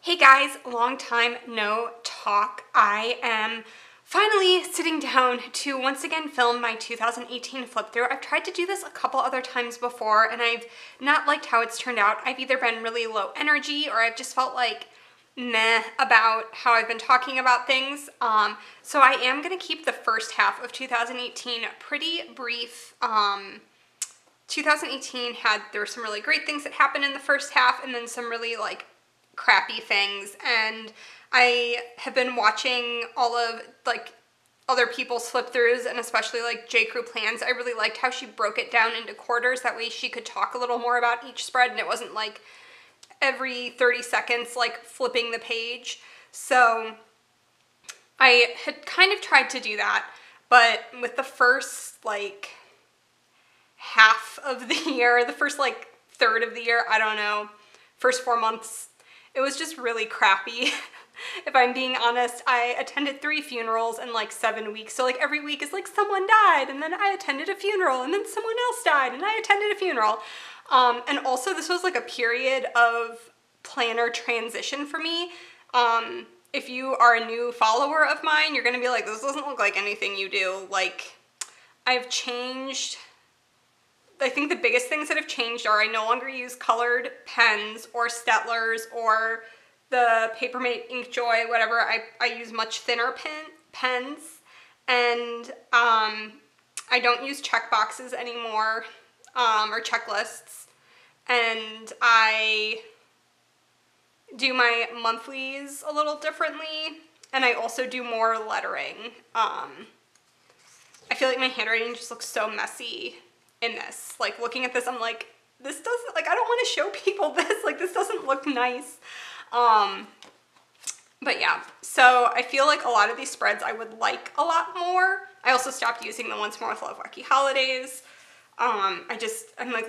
Hey guys, long time no talk. I am finally sitting down to once again film my 2018 flip-through. I've tried to do this a couple other times before and I've not liked how it's turned out. I've either been really low energy or I've just felt like meh about how I've been talking about things. So I am going to keep the first half of 2018 pretty brief. 2018 there were some really great things that happened in the first half and then some really crappy things, and I have been watching all of other people's flip-throughs and especially J. Crew plans. I really liked how she broke it down into quarters. That way she could talk a little more about each spread and it wasn't every 30 seconds flipping the page. So I had kind of tried to do that, but with the first half of the year, the first third of the year, I don't know, first 4 months, it was just really crappy. If I'm being honest, I attended 3 funerals in 7 weeks. So every week is someone died and then I attended a funeral and then someone else died and I attended a funeral. And also this was a period of planner transition for me. If you are a new follower of mine, you're gonna be like, this doesn't look like anything you do. I've changed. I think the biggest things that have changed are I no longer use colored pens or Stettlers or the Papermate Inkjoy, whatever. I use much thinner pens, and I don't use check boxes anymore, or checklists, and I do my monthlies a little differently, and I also do more lettering. I feel like my handwriting just looks so messy in this. Looking at this, I'm like, this doesn't, I don't want to show people this, this doesn't look nice. But yeah, so I feel like a lot of these spreads I would like a lot more. I also stopped using the Once More with Love Wacky Holidays. I'm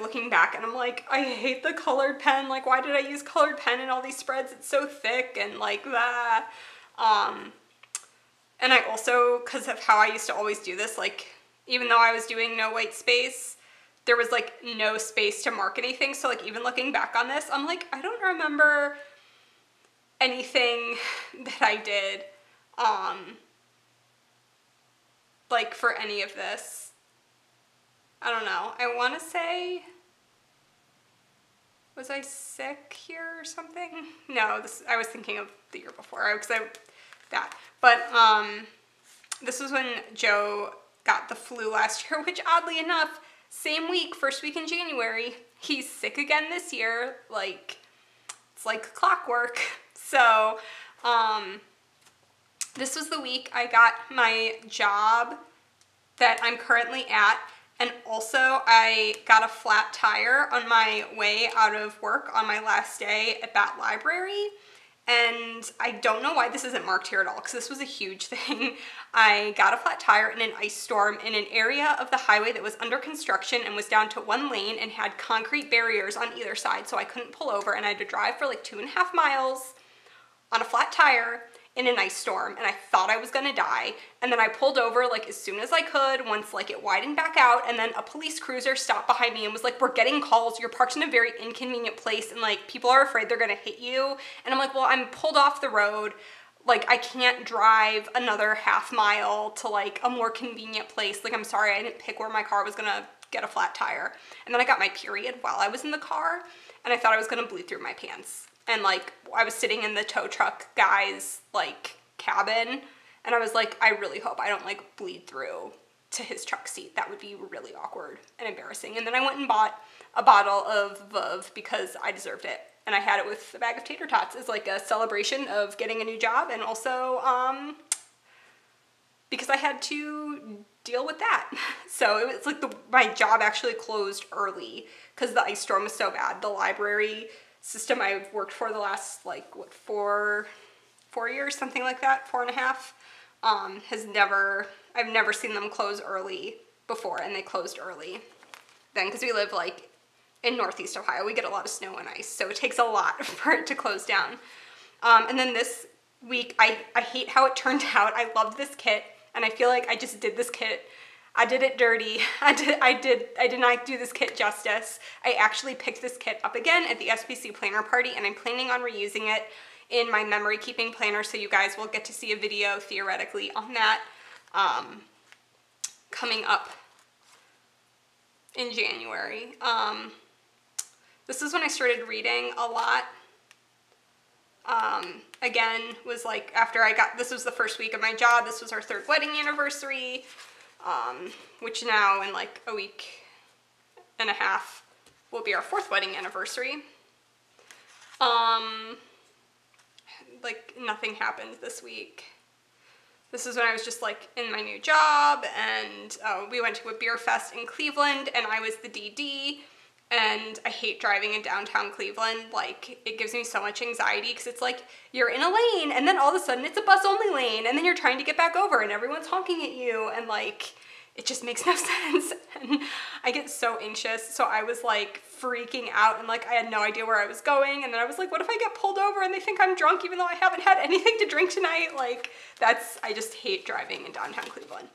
looking back and I'm like, I hate the colored pen. Why did I use colored pen in all these spreads? It's so thick and that. And I also, because of how I used to always do this, even though I was doing no white space, there was no space to mark anything. So even looking back on this, I'm I don't remember anything that I did, for any of this. I don't know. I want to say, was I sick here or something? No, I was thinking of the year before, this was when Joe got the flu last year, which oddly enough, same week, first week in January, he's sick again this year. It's like clockwork. So, this was the week I got my job that I'm currently at, and also I got a flat tire on my way out of work on my last day at that library. And I don't know why this isn't marked here at all, because this was a huge thing. I got a flat tire in an ice storm in an area of the highway that was under construction and was down to 1 lane and had concrete barriers on either side, so I couldn't pull over, and I had to drive for 2.5 miles on a flat tire in an ice storm, and I thought I was gonna die. And then I pulled over as soon as I could, once it widened back out, and then a police cruiser stopped behind me and was like, we're getting calls, you're parked in a very inconvenient place, and people are afraid they're gonna hit you. And I'm like, well, I'm pulled off the road, I can't drive another half mile to a more convenient place. I'm sorry, I didn't pick where my car was gonna get a flat tire. And then I got my period while I was in the car, and I thought I was gonna bleed through my pants. And I was sitting in the tow truck guy's cabin, and I was like, I really hope I don't bleed through to his truck seat. That would be really awkward and embarrassing. And then I went and bought a bottle of Veuve because I deserved it. And I had it with a bag of tater tots as a celebration of getting a new job, and also because I had to deal with that. So it was my job actually closed early because the ice storm was so bad. The library system I've worked for the last 4 years, something like that, 4.5, I've never seen them close early before, and they closed early then because we live in Northeast Ohio. We get a lot of snow and ice, so it takes a lot for it to close down. And then this week, I hate how it turned out. I loved this kit, and I feel like I just did this kit. I did it dirty. I did not do this kit justice. I actually picked this kit up again at the SPC planner party, and I'm planning on reusing it in my memory keeping planner, so you guys will get to see a video theoretically on that coming up in January. This is when I started reading a lot. Again, was like after this was the first week of my job. This was our 3rd wedding anniversary, which now in like a week and a half will be our 4th wedding anniversary. Like nothing happened this week. This is when I was just like in my new job, and we went to a beer fest in Cleveland, and I was the DD. And I hate driving in downtown Cleveland. Like, it gives me so much anxiety because it's like you're in a lane and then all of a sudden it's a bus only lane and then you're trying to get back over and everyone's honking at you and like it just makes no sense. And I get so anxious. So I was like freaking out and like I had no idea where I was going. And then I was like, what if I get pulled over and they think I'm drunk even though I haven't had anything to drink tonight? Like I just hate driving in downtown Cleveland.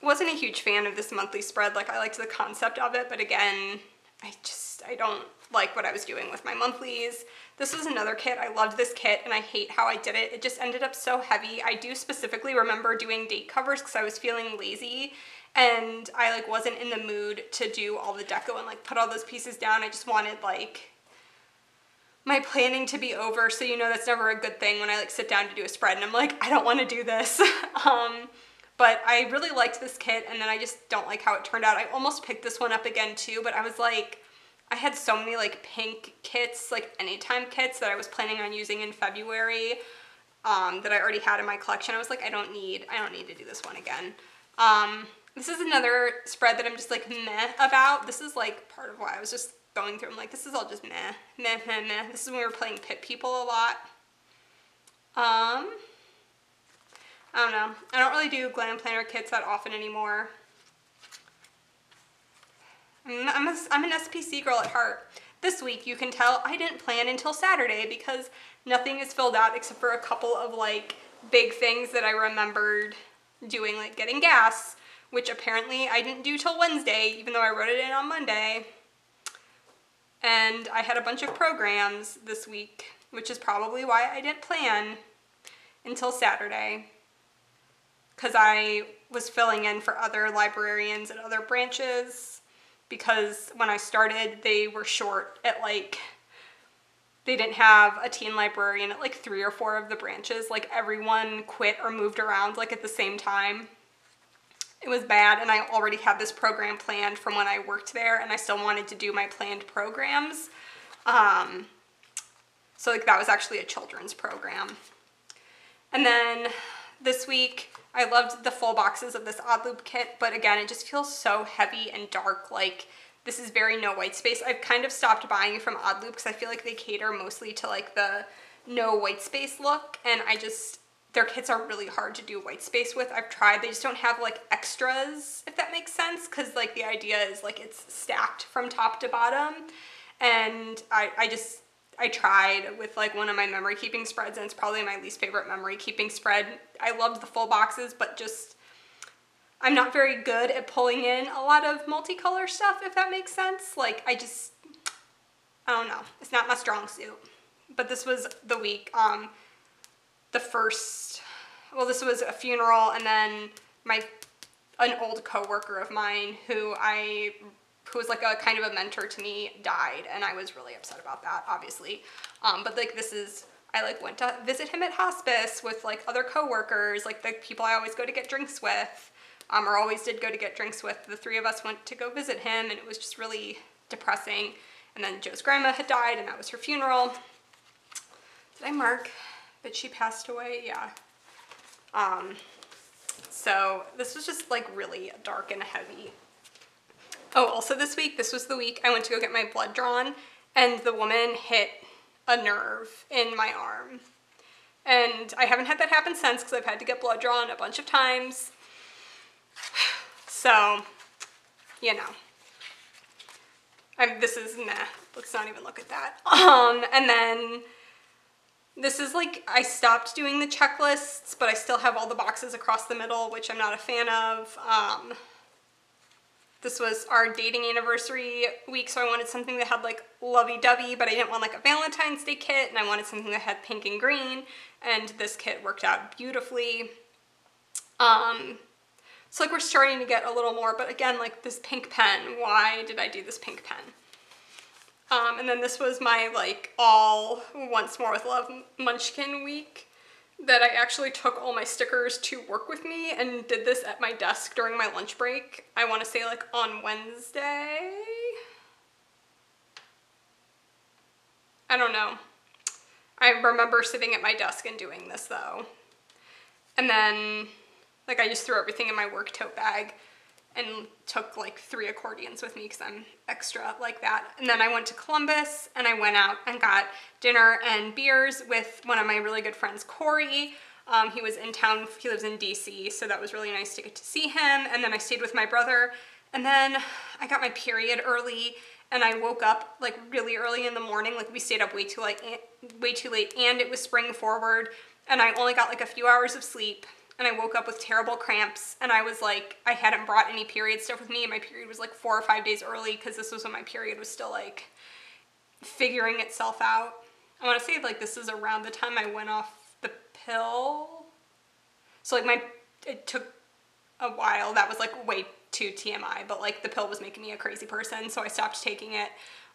Wasn't a huge fan of this monthly spread. Like I liked the concept of it, but again, I don't like what I was doing with my monthlies. This was another kit. I loved this kit and I hate how I did it. It just ended up so heavy. I do specifically remember doing date covers because I was feeling lazy and I like wasn't in the mood to do all the deco and like put all those pieces down. I just wanted like my planning to be over. So you know that's never a good thing when I like sit down to do a spread and I'm like, I don't want to do this. But I really liked this kit and then I just don't like how it turned out. I almost picked this one up again too, but I was like, I had so many like pink kits, like anytime kits that I was planning on using in February that I already had in my collection. I was like, I don't need to do this one again. This is another spread that I'm just like meh about. This is like part of why I was just going through. I'm like, this is all just meh, meh, meh, meh. This is when we were playing Pit People a lot. I don't know. I don't really do glam planner kits that often anymore. I'm an SPC girl at heart. This week, you can tell I didn't plan until Saturday because nothing is filled out except for a couple of like big things that I remembered doing, like getting gas, which apparently I didn't do till Wednesday, even though I wrote it in on Monday. And I had a bunch of programs this week, which is probably why I didn't plan until Saturday. Because I was filling in for other librarians at other branches because when I started, they were short at like, they didn't have a teen librarian at like 3 or 4 of the branches. Like everyone quit or moved around like at the same time. It was bad and I already had this program planned from when I worked there and I still wanted to do my planned programs. So like that was actually a children's program. And then this week, I loved the full boxes of this Odd Loop kit, but again, it just feels so heavy and dark. Like, this is very no white space. I've kind of stopped buying from Odd Loop because I feel like they cater mostly to like the no white space look, and their kits are really hard to do white space with. I've tried, they just don't have like extras, if that makes sense, because like the idea is like it's stacked from top to bottom, and I tried with like one of my memory keeping spreads and it's probably my least favorite memory keeping spread. I loved the full boxes, but just, I'm not very good at pulling in a lot of multicolor stuff, if that makes sense. Like I don't know. It's not my strong suit. But this was the week, this was a funeral and then an old coworker of mine who was like a kind of a mentor to me died, and I was really upset about that, obviously. But like I like went to visit him at hospice with like other coworkers, like the people I always go to get drinks with, or always did go to get drinks with. The 3 of us went to go visit him, and it was just really depressing. And then Joe's grandma had died, and that was her funeral. Did I mark that she passed away? Yeah. So this was just like really dark and heavy. Oh, also this week, this was the week I went to go get my blood drawn and the woman hit a nerve in my arm. And I haven't had that happen since because I've had to get blood drawn a bunch of times. So, you know. This is, nah, let's not even look at that. And then this is like, I stopped doing the checklists, but I still have all the boxes across the middle, which I'm not a fan of. This was our dating anniversary week, so I wanted something that had like lovey-dovey, but I didn't want like a Valentine's Day kit, and I wanted something that had pink and green, and this kit worked out beautifully. So like we're starting to get a little more, but again, like this pink pen, why did I do this pink pen? And then this was my like all Once More with Love Munchkin week, that I actually took all my stickers to work with me and did this at my desk during my lunch break. I want to say like on Wednesday. I don't know. I remember sitting at my desk and doing this though. And then like I just threw everything in my work tote bag and took like 3 accordions with me because I'm extra like that. And then I went to Columbus and I went out and got dinner and beers with one of my really good friends, Corey. He was in town, he lives in DC, so that was really nice to get to see him. And then I stayed with my brother, and then I got my period early and I woke up like really early in the morning. Like we stayed up way too late, and it was spring forward, and I only got like a few hours of sleep. And I woke up with terrible cramps, and I was like, I hadn't brought any period stuff with me, and my period was like 4 or 5 days early because this was when my period was still like figuring itself out. I want to say like this is around the time I went off the pill. So like it took a while. That was like way too TMI, but like the pill was making me a crazy person, so I stopped taking it.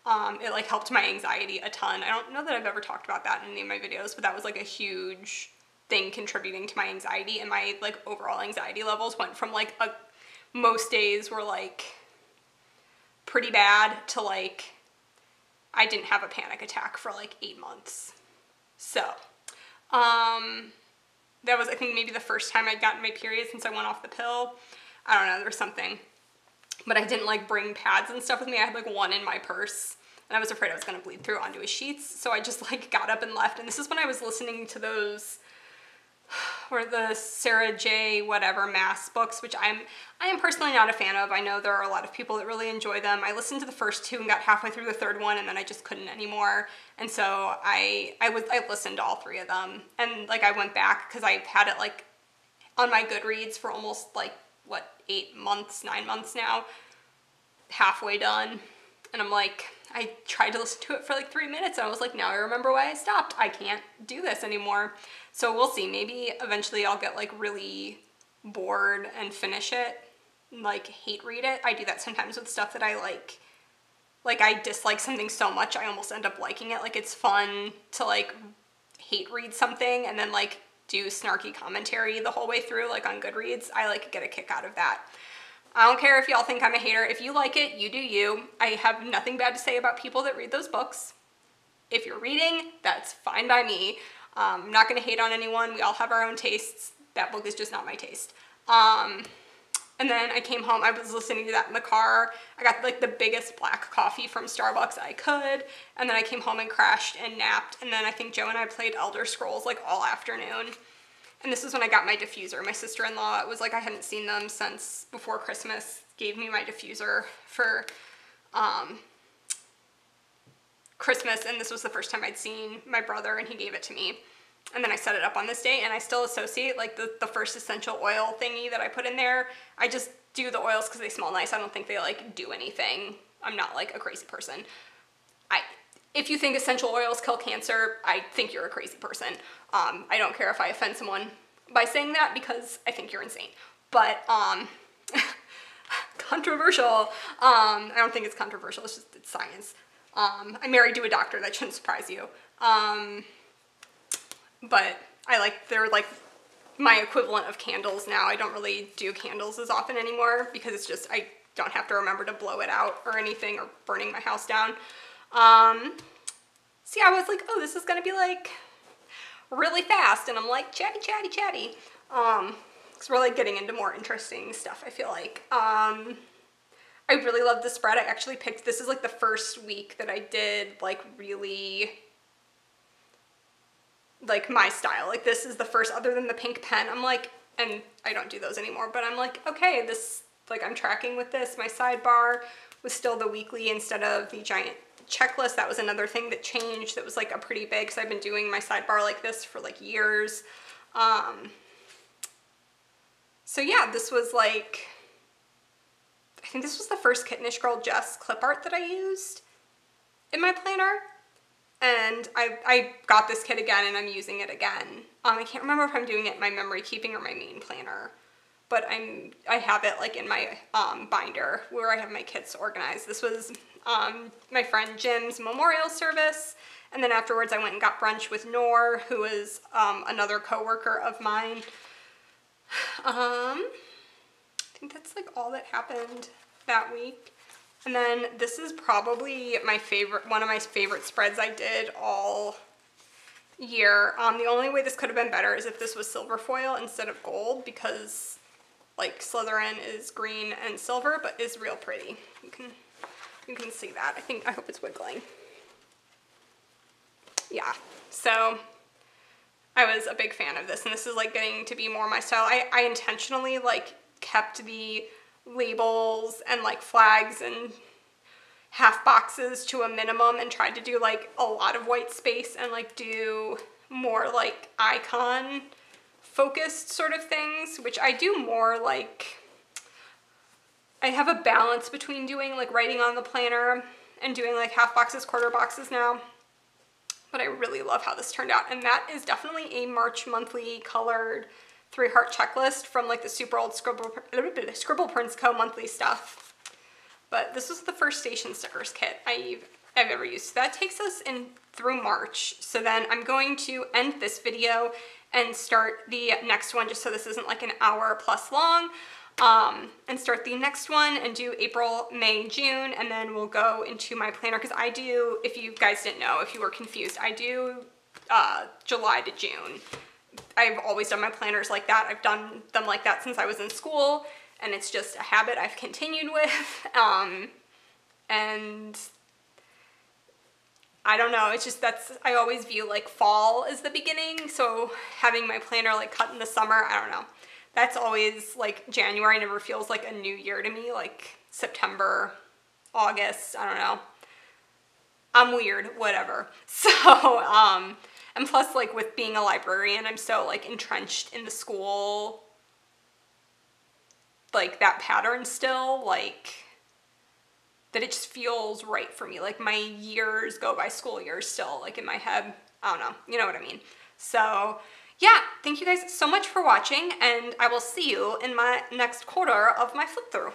It like helped my anxiety a ton. I don't know that I've ever talked about that in any of my videos, but that was like a huge thing contributing to my anxiety, and my like overall anxiety levels went from like most days were like pretty bad to like I didn't have a panic attack for like 8 months. So that was I think maybe the first time I'd gotten my period since I went off the pill. I don't know, there was something, but I didn't like bring pads and stuff with me. I had like one in my purse, and I was afraid I was going to bleed through onto his sheets, so I just like got up and left. And this is when I was listening to those or the Sarah J. whatever mass books, which I am personally not a fan of. I know there are a lot of people that really enjoy them. I listened to the first 2 and got halfway through the 3rd one, and then I just couldn't anymore. And so I listened to all 3 of them, and like I went back because I had it like on my Goodreads for almost like what 8 months, 9 months now, halfway done. And I'm like, I tried to listen to it for like 3 minutes, and I was like, now I remember why I stopped. I can't do this anymore. So we'll see. Maybe eventually I'll get like really bored and finish it, like hate read it. I do that sometimes with stuff that I like I dislike something so much I almost end up liking it. Like it's fun to like hate read something and then like do snarky commentary the whole way through, like on Goodreads. I like get a kick out of that. I don't care if y'all think I'm a hater. If you like it, you do you. I have nothing bad to say about people that read those books. If you're reading, that's fine by me. I'm not going to hate on anyone. We all have our own tastes. That book is just not my taste. And then I came home. I was listening to that in the car. I got like the biggest black coffee from Starbucks I could. And then I came home and crashed and napped. And then I think Joe and I played Elder Scrolls like all afternoon. And this is when I got my diffuser. My sister-in-law was like, I hadn't seen them since before Christmas, gave me my diffuser for Christmas, and this was the first time I'd seen my brother, and he gave it to me. And then I set it up on this day, and I still associate like the first essential oil thingy that I put in there. I just do the oils because they smell nice. I don't think they like do anything. I'm not like a crazy person. If you think essential oils kill cancer, I think you're a crazy person. I don't care if I offend someone by saying that because I think you're insane. But controversial. I don't think it's controversial. It's science. I'm married to a doctor. That shouldn't surprise you. But they're like my equivalent of candles now. I don't really do candles as often anymore because it's just, I don't have to remember to blow it out or anything or burning my house down. So yeah, I was like, oh, this is gonna be like really fast, and I'm like chatty. Because we're like getting into more interesting stuff, I feel like. I really love the spread. I actually picked, this is like the first week that I did like really like my style. Like this is the first, other than the pink pen, I'm like, and I don't do those anymore, but I'm like, okay, this, like I'm tracking with this. My sidebar was still the weekly instead of the giant checklist. That was another thing that changed. That was like a pretty big, because I've been doing my sidebar like this for like years. So yeah, this was like, I think this was the first Kittenish Girl Jess clip art that I used in my planner. And I got this kit again and I'm using it again. I can't remember if I'm doing it in my memory keeping or my main planner, but I have it like in my binder where I have my kits organized. This was my friend Jim's memorial service, and then afterwards I went and got brunch with Noor, who is another coworker of mine. I think that's like all that happened that week. And then this is probably my favorite, one of my favorite spreads I did all year. The only way this could have been better is if this was silver foil instead of gold, because like Slytherin is green and silver, but is real pretty. You can see that. I hope it's wiggling. Yeah, so I was a big fan of this, and this is like getting to be more my style. I intentionally like kept the labels and like flags and half boxes to a minimum and tried to do like a lot of white space and like do more like icon focused sort of things, which I do more like, I have a balance between doing like writing on the planner and doing like half boxes, quarter boxes now. But I really love how this turned out. And that is definitely a March monthly colored 3-heart checklist from like the super old Scribble Prints Co. monthly stuff. But this was the first station stickers kit I've ever used. So that takes us in through March. So then I'm going to end this video and start the next one, just so this isn't like an hour plus long, and start the next one and do April, May, June, and then we'll go into my planner, because I do, if you guys didn't know, if you were confused, I do July to June. I've always done my planners like that. I've done them like that since I was in school, and it's just a habit I've continued with. And I don't know, it's just I always view like fall as the beginning, so having my planner like cut in the summer, I don't know. That's always like January never feels like a new year to me, like September, August, I don't know. I'm weird, whatever. So, and plus like with being a librarian, I'm so like entrenched in the school, like that pattern still, like that it just feels right for me. Like my years go by school years still, like in my head. I don't know, you know what I mean? So yeah, thank you guys so much for watching, and I will see you in my next quarter of my flip through.